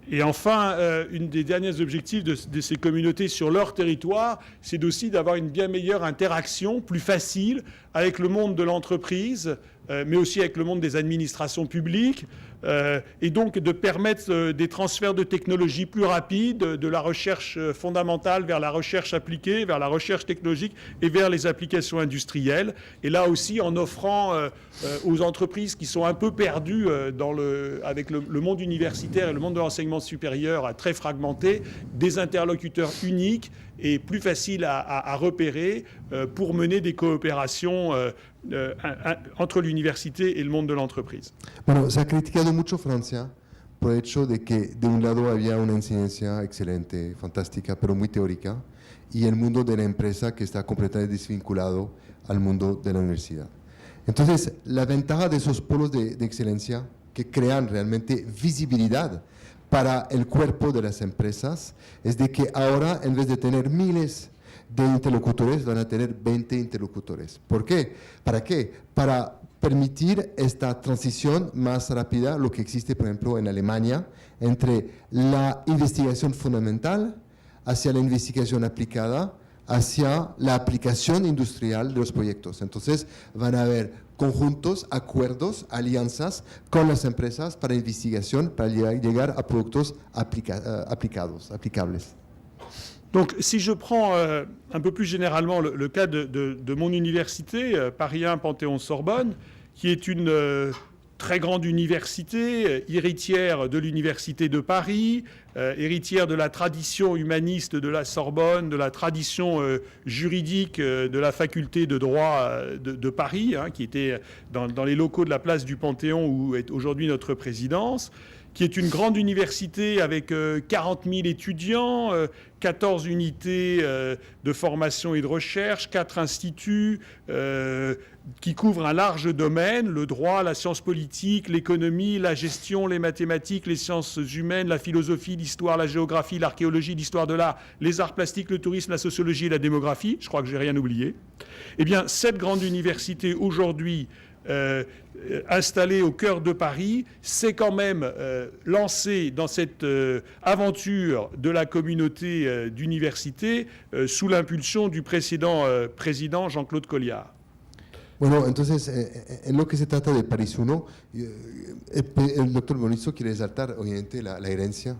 Et enfin, une des derniers objectifs de ces communautés sur leur territoire, c'est aussi d'avoir une bien meilleure interaction, plus facile, avec le monde de l'entreprise, mais aussi avec le monde des administrations publiques, et donc de permettre des transferts de technologies plus rapides, de la recherche fondamentale vers la recherche appliquée, vers la recherche technologique et vers les applications industrielles. Et là aussi, en offrant aux entreprises qui sont un peu perdues avec le monde universitaire et le monde de l'enseignement supérieur très fragmenté, des interlocuteurs uniques et plus faciles à repérer pour mener des coopérations entre l'université et le monde de l'entreprise. Bueno, se ha criticado mucho Francia por el hecho de que de un lado había una enseñanza excelente, fantástica, pero muy teórica, y el mundo de la empresa que está completamente desvinculado al mundo de la universidad. Entonces, la ventaja de esos polos de excelencia que crean realmente visibilidad para el cuerpo de las empresas es de que ahora, en vez de tener miles de interlocutores, van a tener 20 interlocutores. ¿Por qué? ¿Para qué? Para permitir esta transición más rápida, lo que existe, por ejemplo, en Alemania, entre la investigación fundamental hacia la investigación aplicada, hacia la aplicación industrial de los proyectos. Entonces van a haber conjuntos, acuerdos, alianzas con las empresas para investigación, para llegar a productos aplicables. Donc, si je prends un peu plus généralement le cas de mon université, Paris 1 Panthéon-Sorbonne, qui est une très grande université, héritière de l'Université de Paris, héritière de la tradition humaniste de la Sorbonne, de la tradition juridique de la faculté de droit de Paris, hein, qui était dans les locaux de la place du Panthéon où est aujourd'hui notre présidence, qui est une grande université avec 40 000 étudiants, 14 unités de formation et de recherche, 4 instituts qui couvrent un large domaine, le droit, la science politique, l'économie, la gestion, les mathématiques, les sciences humaines, la philosophie, l'histoire, la géographie, l'archéologie, l'histoire de l'art, les arts plastiques, le tourisme, la sociologie et la démographie. Je crois que je n'ai rien oublié. Eh bien, cette grande université aujourd'hui, installé au cœur de Paris, s'est quand même lancé dans cette aventure de la communauté d'université sous l'impulsion du précédent président Jean-Claude Colliard. Bueno, entonces, en lo que se trata de París 1, el doctor Bonizo quiere resaltar, obviamente, la herencia.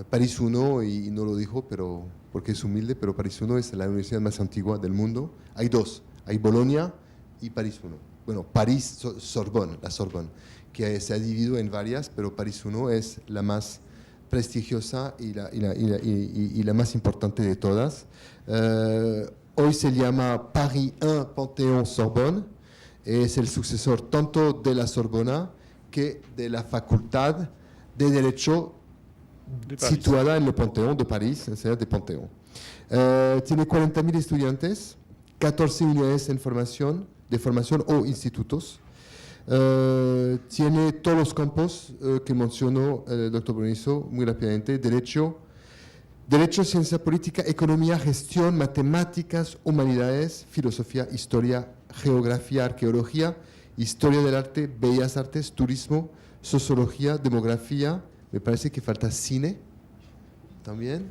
París 1, y no lo dijo pero porque es humilde, pero París 1 es la universidad más antigua del mundo. Hay dos, hay Bolonia y París 1. Bueno, París, Sorbonne, la Sorbonne, que se ha dividido en varias, pero París 1 es la más prestigiosa y la más importante de todas. Hoy se llama Paris 1 Panthéon-Sorbonne, es el sucesor tanto de la Sorbona que de la Facultad de Derecho situada en el Panthéon de París, en ciudad de Panthéon. Tiene 40.000 estudiantes, 14 unidades de formación o institutos. Tiene todos los campos que mencionó el doctor Bonizo muy rápidamente: derecho, ciencia política, economía, gestión, matemáticas, humanidades, filosofía, historia, geografía, arqueología, historia del arte, bellas artes, turismo, sociología, demografía. Me parece que falta cine también.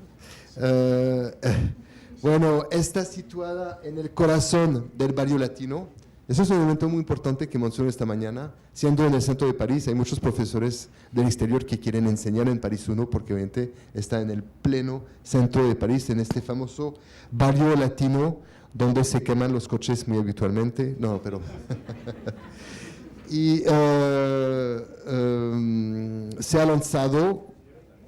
Bueno, está situada en el corazón del barrio latino. Eso es un elemento muy importante que mencioné esta mañana. Siendo en el centro de París, hay muchos profesores del exterior que quieren enseñar en París 1 porque obviamente está en el pleno centro de París, en este famoso barrio latino donde se queman los coches muy habitualmente. No, pero... y se ha lanzado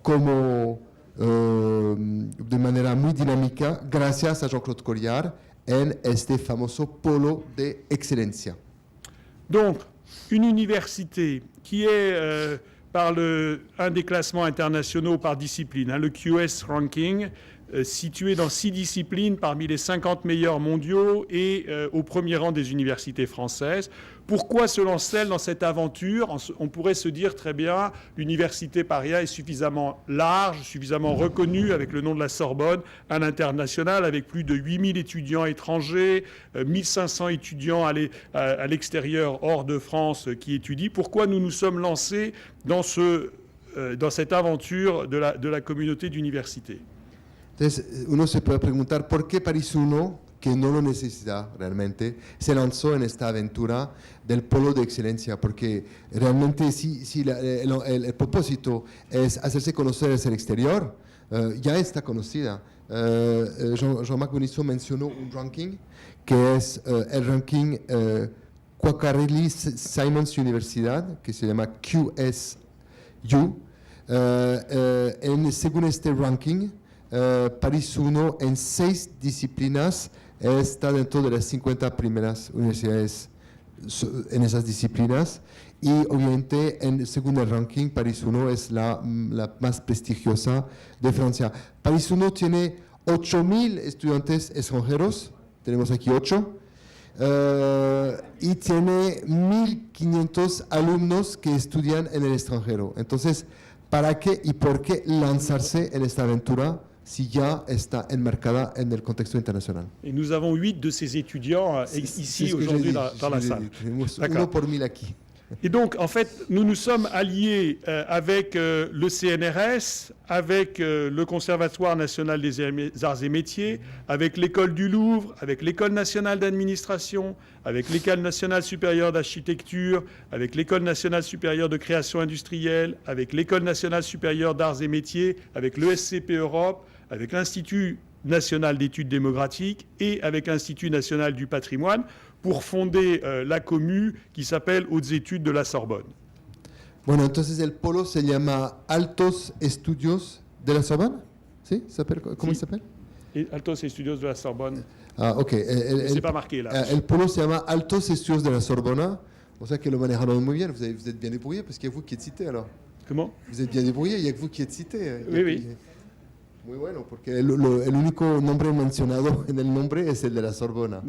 como de manera muy dinámica gracias a Jean-Claude Colliard en este famoso polo de excelencia. Donc, une université qui est par un des classements internationaux par discipline, hein, le QS Ranking, située dans 6 disciplines parmi les 50 meilleurs mondiaux et au premier rang des universités françaises. Pourquoi se lance-t-elle dans cette aventure? On pourrait se dire très bien, l'université Paris 1 est suffisamment large, suffisamment reconnue avec le nom de la Sorbonne à l'international, avec plus de 8000 étudiants étrangers, 1500 étudiants à l'extérieur, hors de France, qui étudient. Pourquoi nous nous sommes lancés dans cette aventure de la communauté d'université? Entonces, uno se puede preguntar por qué París 1, que no lo necesita realmente, se lanzó en esta aventura del polo de excelencia, porque realmente si el propósito es hacerse conocer hacia el exterior, ya está conocida. Jean-Marc Bonizo mencionó un ranking que es el ranking Quacquarelli Simons Universidad, que se llama QSU. Según este ranking, París 1 en 6 disciplinas está dentro de las 50 primeras universidades en esas disciplinas, y obviamente según el ranking París 1 es la más prestigiosa de Francia. París 1 tiene 8.000 estudiantes extranjeros, tenemos aquí 8, y tiene 1.500 alumnos que estudian en el extranjero. Entonces, ¿para qué y por qué lanzarse en esta aventura si ya está enmarcada en el contexto internacional? Et nous avons 8 de ces étudiants ici aujourd'hui dans la salle. Uno por 1000 aquí. Et donc, en fait, nous nous sommes alliés avec le CNRS, avec le Conservatoire national des arts et métiers, avec l'École du Louvre, avec l'École nationale d'administration, avec l'École nationale supérieure d'architecture, avec l'École nationale supérieure de création industrielle, avec l'École nationale supérieure d'arts et métiers, avec l'ESCP Europe, avec l'Institut national d'études démographiques et avec l'Institut national du patrimoine, pour fonder la commu qui s'appelle Hautes Études de la Sorbonne. Bueno, entonces el polo se llama Altos Estudios de la Sorbonne, ¿sí? ¿Cómo Sí. se llama? Et Altos Estudios de la Sorbonne, Ah, ok. c'est pas marqué là. El polo se llama Altos Estudios de la Sorbonne. O sea que lo manejaron muy bien. Vous êtes bien débrouillé parce qu'il y a vous qui êtes cité alors. Comment? Vous êtes bien débrouillé, il y a que vous qui êtes cité. Oui, oui. Muy bueno, porque el único nombre mencionado en el nombre es el de la Sorbona.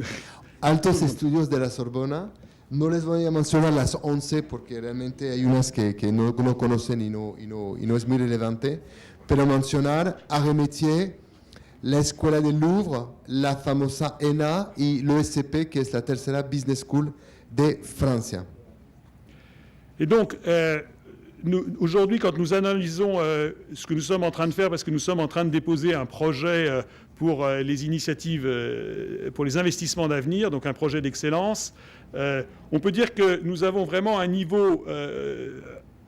Altos Estudios de la Sorbona. No les voy a mencionar las 11 porque realmente hay unas que no conocen y no es muy relevante, pero mencionar Arts et Métiers, la Escuela del Louvre, la famosa ENA y l'ESCP, que es la tercera Business School de Francia. Et donc, aujourd'hui, quand nous analysons ce que nous sommes en train de faire, parce que nous sommes en train de déposer un projet pour les initiatives, pour les investissements d'avenir, donc un projet d'excellence, on peut dire que nous avons vraiment un niveau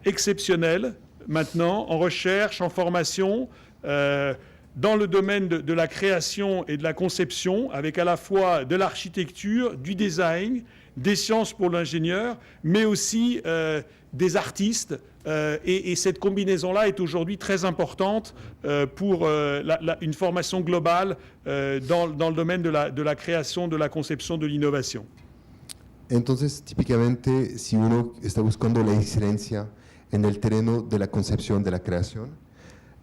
exceptionnel maintenant en recherche, en formation, dans le domaine de la création et de la conception, avec à la fois de l'architecture, du design, des sciences pour l'ingénieur, mais aussi des artistes. Et cette combinaison-là est aujourd'hui très importante pour une formation globale dans le domaine de la création, de la conception, de l'innovation. Entonces, típicamente, si uno está buscando la excelencia en el terreno de la concepción, de la creación,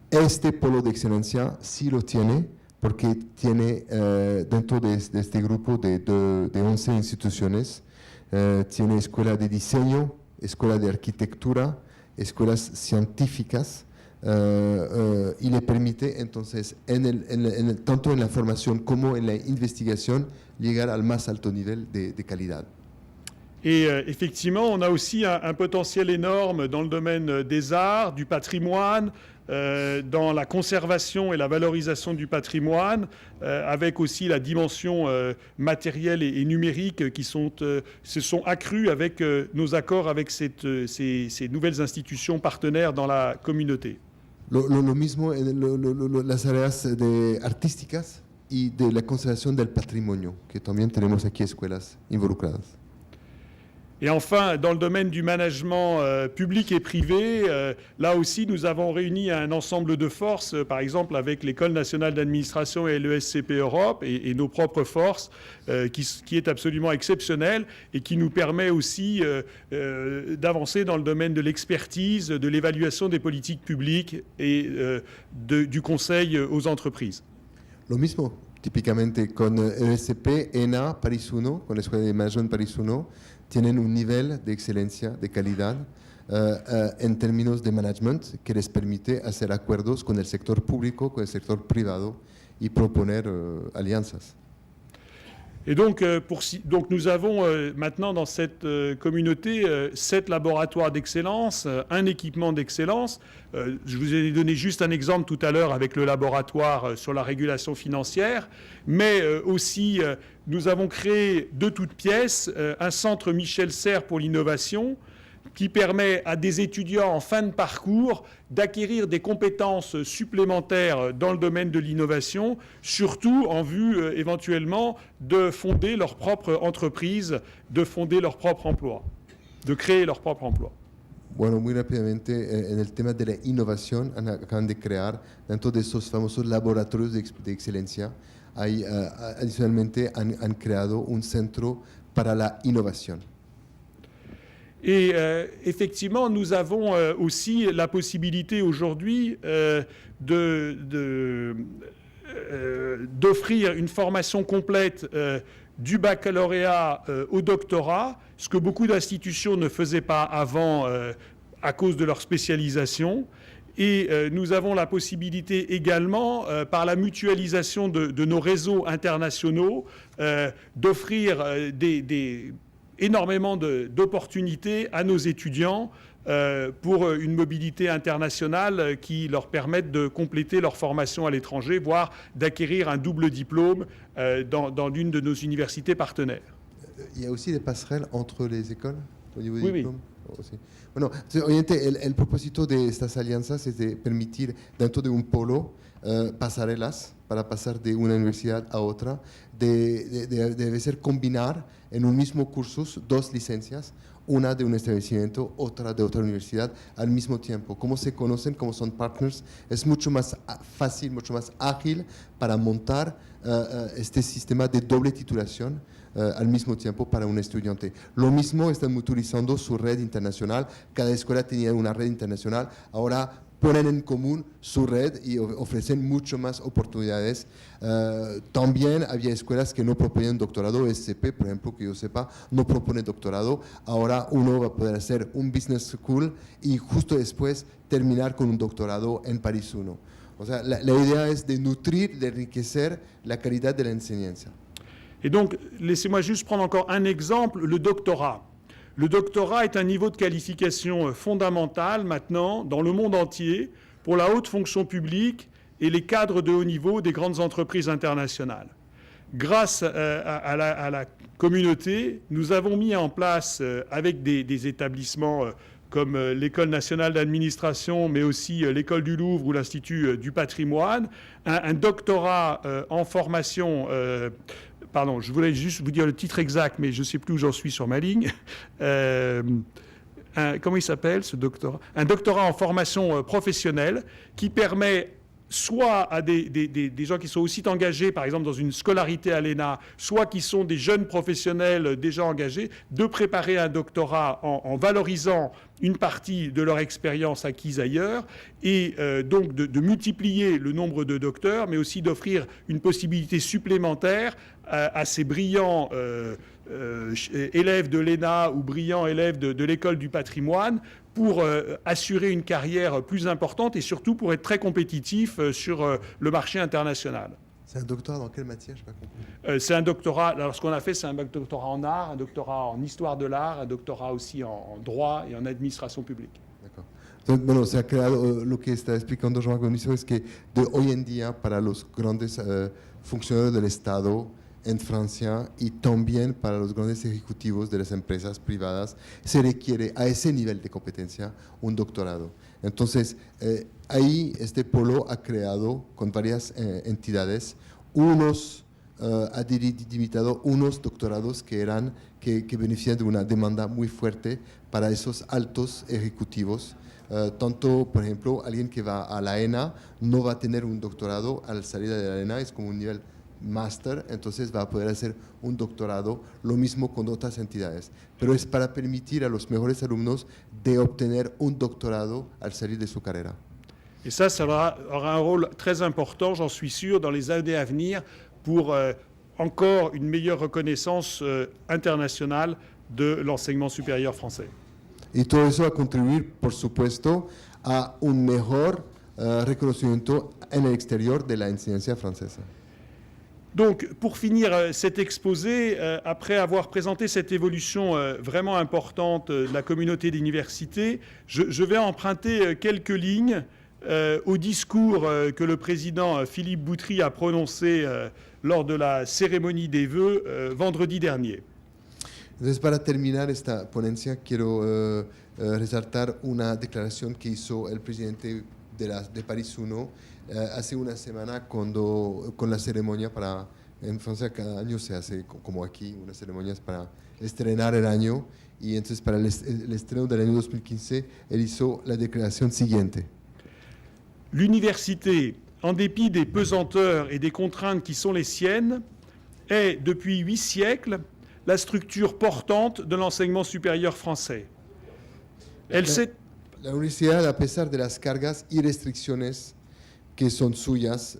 este polo de excelencia sí lo tiene, porque tiene dentro de este grupo de 11 instituciones, tiene escuela de diseño, escuela de arquitectura, escuelas científicas, y le permite entonces, tanto en la formación como en la investigación, llegar al más alto nivel de calidad. Et effectivement, on a aussi un potentiel énorme dans le domaine des arts, du patrimoine, dans la conservation et la valorisation du patrimoine, avec aussi la dimension matérielle et numérique qui se sont accrues avec nos accords avec ces nouvelles institutions partenaires dans la communauté. Lo mismo en las áreas artísticas y de la conservación del patrimonio, que también tenemos aquí escuelas involucradas. Et enfin, dans le domaine du management public et privé, là aussi, nous avons réuni un ensemble de forces, par exemple avec l'École nationale d'administration et l'ESCP Europe et nos propres forces, qui est absolument exceptionnelle et qui nous permet aussi d'avancer dans le domaine de l'expertise, de l'évaluation des politiques publiques et du conseil aux entreprises. Lo mismo, típicamente con ESCP, ENA, Paris 1, con la Escuela de Management Paris 1, tienen un nivel de excelencia, de calidad, en términos de management que les permite hacer acuerdos con el sector público, con el sector privado y proponer alianzas. Et donc, nous avons maintenant dans cette communauté 7 laboratoires d'excellence, un équipement d'excellence. Je vous ai donné juste un exemple tout à l'heure avec le laboratoire sur la régulation financière, mais aussi nous avons créé de toutes pièces un centre Michel Serres pour l'innovation qui permet à des étudiants en fin de parcours d'acquérir des compétences supplémentaires dans le domaine de l'innovation, surtout en vue éventuellement de fonder leur propre entreprise, de fonder leur propre emploi, de créer leur propre emploi. Bueno, muy rápidamente, en el tema de la innovación, acaban de crear, dentro de esos famosos laboratorios de excelencia, adicionalmente han creado un centro para la innovación. Et effectivement, nous avons aussi la possibilité aujourd'hui d'offrir une formation complète du baccalauréat au doctorat, ce que beaucoup d'institutions ne faisaient pas avant à cause de leur spécialisation. Et nous avons la possibilité également, par la mutualisation de nos réseaux internationaux, d'offrir énormément d'opportunités à nos étudiants pour une mobilité internationale qui leur permette de compléter leur formation à l'étranger, voire d'acquérir un double diplôme dans l'une de nos universités partenaires. Il y a aussi des passerelles entre les écoles au niveau Oui, des oui. diplômes. Sí. Bueno, obviamente el propósito de estas alianzas es de permitir dentro de un polo pasarelas para pasar de una universidad a otra, debe ser combinar en un mismo cursus dos licencias, una de un establecimiento, otra de otra universidad al mismo tiempo. Como se conocen, como son partners, es mucho más fácil, mucho más ágil para montar este sistema de doble titulación al mismo tiempo para un estudiante. Lo mismo están utilizando su red internacional, cada escuela tenía una red internacional, ahora ponen en común su red y ofrecen mucho más oportunidades. También había escuelas que no proponían doctorado, SCP, por ejemplo, que yo sepa, no propone doctorado. Ahora uno va a poder hacer un business school y justo después terminar con un doctorado en París 1. O sea, la idea es de nutrir, de enriquecer la calidad de la enseñanza. Et donc, laissez-moi juste prendre encore un exemple, le doctorat. Le doctorat est un niveau de qualification fondamental maintenant dans le monde entier pour la haute fonction publique et les cadres de haut niveau des grandes entreprises internationales. Grâce à la communauté, nous avons mis en place avec des établissements comme l'École nationale d'administration, mais aussi l'École du Louvre ou l'Institut du patrimoine, un doctorat en formation. Pardon, je voulais juste vous dire le titre exact, mais je ne sais plus où j'en suis sur ma ligne. Comment il s'appelle ce doctorat ? Un doctorat en formation professionnelle qui permet soit à des gens qui sont aussi engagés, par exemple dans une scolarité à l'ENA, soit qui sont des jeunes professionnels déjà engagés, de préparer un doctorat en valorisant une partie de leur expérience acquise ailleurs, et donc de multiplier le nombre de docteurs, mais aussi d'offrir une possibilité supplémentaire à ces brillants élèves de l'ENA ou brillants élèves de l'école du patrimoine pour assurer une carrière plus importante et surtout pour être très compétitif sur le marché international. C'est un doctorat dans quelle matière? Je n'ai pas compris. C'est un doctorat, alors ce qu'on a fait, c'est un doctorat en art, un doctorat en histoire de l'art, un doctorat aussi en droit et en administration publique. D'accord. Entonces, bueno, se ha creado, lo que está explicando Jean-Marc Bonisso es que de hoy en día para los grandes funcionarios del Estado en Francia y también para los grandes ejecutivos de las empresas privadas se requiere a ese nivel de competencia un doctorado. Entonces, ahí este polo ha creado con varias entidades ha dilimitado unos doctorados que benefician de una demanda muy fuerte para esos altos ejecutivos. Tanto, por ejemplo, alguien que va a la ENA no va a tener un doctorado al salir de la ENA, es como un nivel máster, entonces va a poder hacer un doctorado, lo mismo con otras entidades. Pero es para permitir a los mejores alumnos de obtener un doctorado al salir de su carrera. Et ça aura un rôle très important, j'en suis sûr, dans les années à venir pour encore une meilleure reconnaissance internationale de l'enseignement supérieur français. Y todo eso va a contribuir, por supuesto, a un mejor reconocimiento en el exterior de la enseñanza francesa. Donc, pour finir cet exposé, après avoir présenté cette évolution vraiment importante de la communauté d'université, je vais emprunter quelques lignes au discours que le président Philippe Boutry a prononcé lors de la cérémonie des vœux vendredi dernier. Entonces, para terminar esta ponencia, quiero resaltar una declaración que hizo el presidente de París 1 hace una semana con la ceremonia en Francia cada año se hace como aquí, unas ceremonias para estrenar el año, y entonces para el estreno del año 2015, él hizo la déclaration siguiente. L'université, en dépit des pesanteurs et des contraintes qui sont les siennes, est depuis 8 siècles la structure portante de l'enseignement supérieur français. La universidad, a pesar de las cargas y restricciones que son suyas,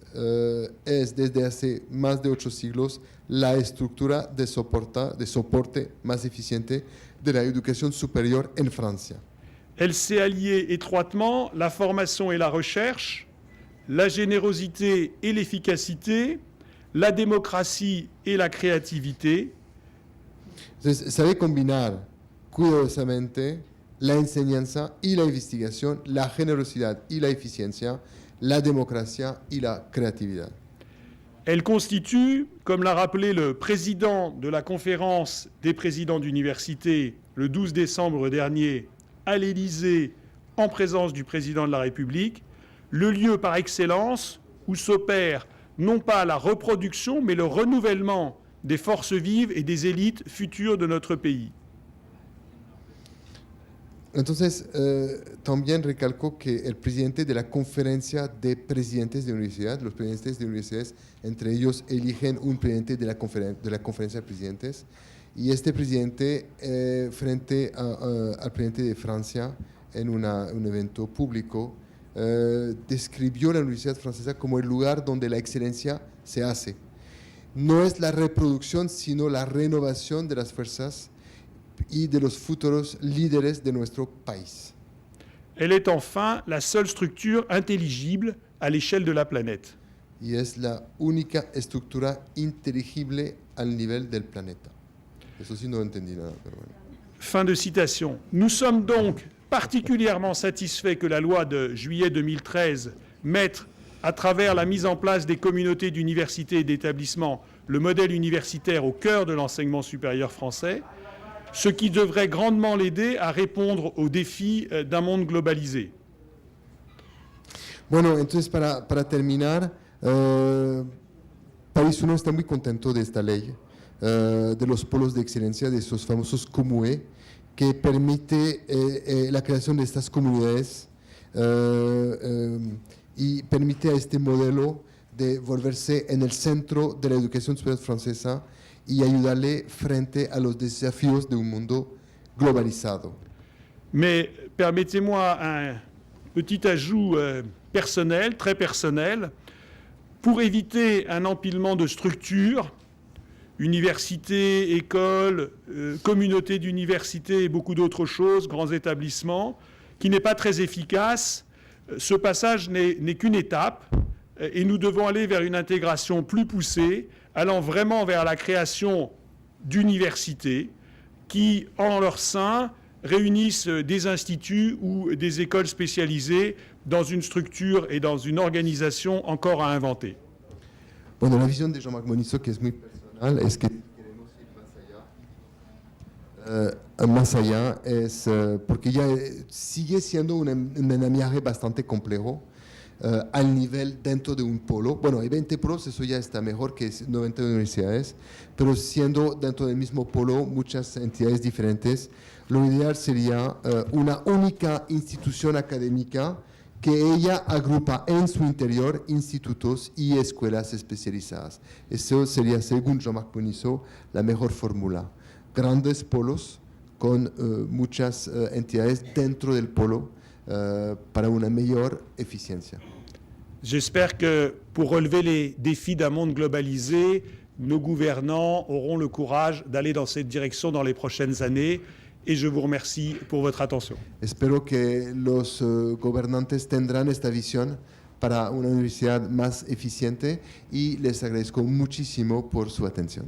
es desde hace más de 8 siglos la estructura de soporte más eficiente de la educación superior en Francia. Elle s'est alliée étroitement la formation et la recherche, la générosité et l'efficacité, la démocratie et la créativité. Entonces, sabe combinar cuidadosamente la enseñanza y la investigación, la generosidad y la eficiencia, la democracia y la creatividad. Elle constitue, comme l'a rappelé le président de la conférence des présidents d'université le 12 décembre dernier à l'Élysée, en présence du président de la République, le lieu par excellence où s'opère non pas la reproduction, mais le renouvellement des forces vives et des élites futures de notre pays. Entonces, también recalco que el presidente de la conferencia de presidentes de universidad, los presidentes de universidades, entre ellos eligen un presidente de la conferencia de presidentes, y este presidente, frente al presidente de Francia, en un evento público, describió la Universidad Francesa como el lugar donde la excelencia se hace. No es la reproducción, sino la renovación de las fuerzas y de los futuros líderes de nuestro país. Elle est enfin la seule structure intelligible à l'échelle de la planète. Y es la única estructura inteligible al nivel del planeta. Eso sí no entendí nada, pero bueno. Fin de citation. Nous sommes donc particulièrement satisfaits que la loi de juillet 2013 mette, à travers la mise en place des communautés d'universités et d'établissements, le modèle universitaire au cœur de l'enseignement supérieur français, ce qui devrait grandement l'aider à répondre aux défis d'un monde globalisé. Bueno, entonces para terminar, París 1 está muy contento de esta ley, de los polos de excelencia, de esos famosos COMUE, que permite la creación de estas comunidades y permite a este modelo de volverse en el centro de la educación superior francesa y ayudarle frente a los desafíos de un mundo globalizado. Mais permettez-moi un petit ajout personnel, très personnel, pour éviter un empilement de structures, universités, écoles, communautés d'universités et beaucoup d'autres choses, grands établissements, qui n'est pas très efficace. Ce passage n'est qu'une étape et nous devons aller vers une intégration plus poussée, allant vraiment vers la création d'universités qui, en leur sein, réunissent des instituts ou des écoles spécialisées dans une structure et dans une organisation encore à inventer. Bueno, la visión de Jean-Marc Moniceau, que es muy personal, es que queremos ir más allá, es porque ya sigue siendo un andamiaje bastante complejo al nivel dentro de un polo. Bueno, hay 20 polos, eso ya está mejor que 90 universidades, pero siendo dentro del mismo polo muchas entidades diferentes, lo ideal sería una única institución académica que ella agrupa en su interior institutos y escuelas especializadas. Eso sería, según Jean-Marc Moniceau, la mejor fórmula. Grandes polos con muchas entidades dentro del polo para una mayor eficiencia. J'espère que pour relever les défis d'un monde globalisé, nos gouvernants auront le courage d'aller dans cette direction dans les prochaines années. Et je vous remercie pour votre attention. Espero que los gobernantes tendrán esta visión para una universidad más eficiente y les agradezco muchísimo por su atención.